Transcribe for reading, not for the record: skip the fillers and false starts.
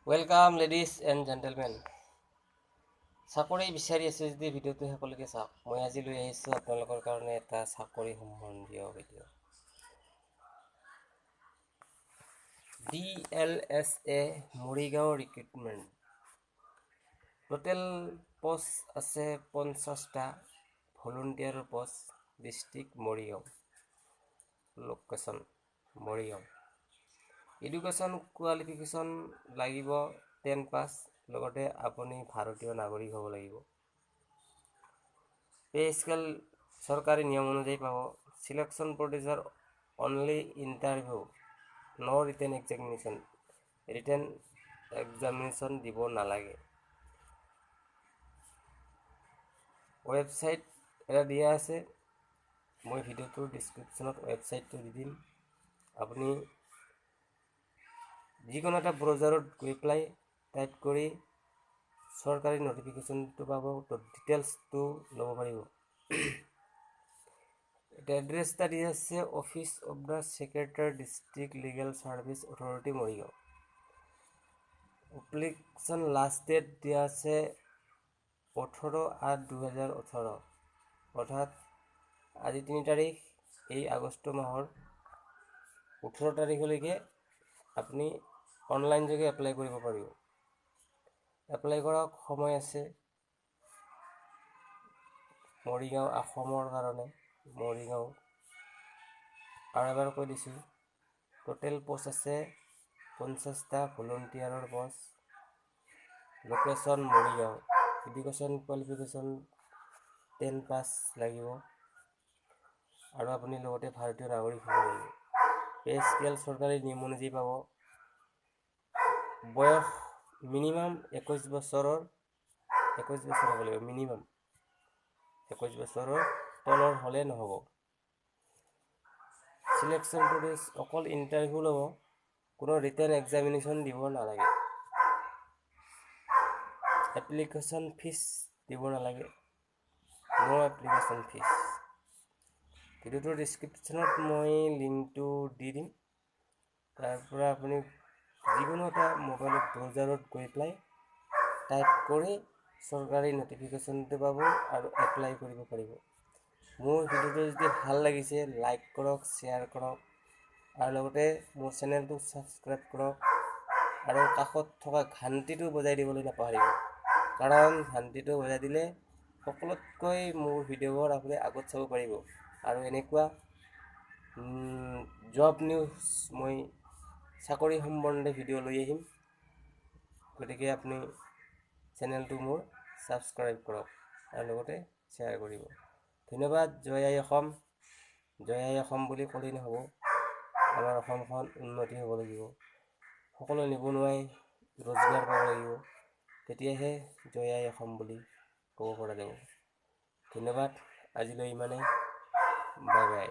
Welcome ladies and gentlemen. চাকৰি বিচাৰি আছে যদি ভিডিঅ'টো সকলোকে চাওক। মই আজি লৈ আহিছোঁ আপোনালোকৰ কাৰণে এটা চাকৰি সম্বন্ধীয় video'. DLSA Morigaon recruitment. Total post আছে 50টা। ভলণ্টিয়াৰৰ post, district Morigaon, location Morigaon. Education qualification লাগিব 10 পাছ, লগতে আপুনি ভাৰতীয় নাগৰিক হ'ব লাগিব। পে স্কেল চৰকাৰী নিয়ম অনুযায়ী পাব। চিলেকশ্যন প্ৰডিউচাৰ অনলি ইণ্টাৰভিউ, ন' ৰিটেন এক্সামিনেশ্যন। ৰিটেন এক্সামিনেশ্যন দিব নালাগে। ৱেবছাইট এটা দিয়া আছে, মই ভিডিঅ'টোৰ ডিছক্ৰিপশ্যনত ৱেবছাইটটো দি দিম। আপুনি যিকোনো এটা ব্ৰাউজাৰত গৈ পেলাই টাইপ কৰি চৰকাৰী নটিফিকেশ্যনটো পাব, ডিটেইলছটো ল'ব পাৰিব। এটা এড্ৰেছ এটা দিয়া আছে, office of the secretary district legal service authority Morigaon. Application last date দিয়া আছে 18/8/2018, অৰ্থাৎ আজি 3 তাৰিখ, এই আগষ্ট মাহৰ 18 তাৰিখলৈকে আপুনি অনলাইন যোগে এপ্লাই কৰিব পাৰিব। এপ্লাই কৰাৰ সময় আছে মৰিগাঁও, অসমৰ কাৰণে মৰিগাঁও। আৰু এবাৰ কৈ দিছোঁ, টোটেল পোষ্ট আছে 50টা ভলণ্টিয়াৰৰ post, location Morigaon. Education qualification 10 pass লাগিব, আৰু আপুনি লগতে ভাৰতীয় নাগৰিক হ'ব লাগিব। পে স্কেল চৰকাৰী নিয়ম অনুযায়ী পাব। বয়স মিনিমাম 21 বছৰৰ হ'ব লাগিব, মিনিমাম 21 বছৰৰ তলৰ হ'লে নহ'ব। চিলেকশ্যন প্ৰডিউচ অকল ইণ্টাৰভিউ ল'ব, কোনো ৰিটেন এক্সামিনেশ্যন দিব নালাগে। এপ্লিকেশ্যন ফিজ দিব নালাগে, ন' এপ্লিকেশ্যন ফিজ। ভিডিঅ'টোৰ ডিছক্ৰিপশ্যনত মই লিংকটো দি দিম, তাৰ পৰা আপুনি যিকোনো এটা মোবাইলত ব্ৰাউজাৰত গৈ পেলাই টাইপ কৰি চৰকাৰী নটিফিকেশ্যনটো পাব আৰু এপ্লাই কৰিব পাৰিব। মোৰ ভিডিঅ'টো যদি ভাল লাগিছে, লাইক কৰক, শ্বেয়াৰ কৰক, আৰু লগতে মোৰ চেনেলটো ছাবস্ক্ৰাইব কৰক, আৰু কাষত থকা ঘণ্টিটো বজাই দিবলৈ নাপাহৰিব, কাৰণ ঘণ্টিটো বজাই দিলে সকলোতকৈ মোৰ ভিডিঅ'বোৰ আপুনি আগত চাব পাৰিব। আৰু এনেকুৱা জব নিউজ, মই চাকৰি সম্বন্ধে ভিডিঅ' লৈ আহিম, গতিকে আপুনি চেনেলটো মোৰ ছাবস্ক্ৰাইব কৰক আৰু লগতে শ্বেয়াৰ কৰিব। ধন্যবাদ। জয় আই অসম। জয় আই অসম বুলি ক'লেই নহ'ব, আমাৰ অসমখন উন্নতি হ'ব লাগিব, সকলো নিবনুৱাই ৰোজগাৰ পাব লাগিব, তেতিয়াহে জয় আই অসম বুলি ক'ব পৰা যাব। ধন্যবাদ। আজিলৈ ইমানেই। Bye bye.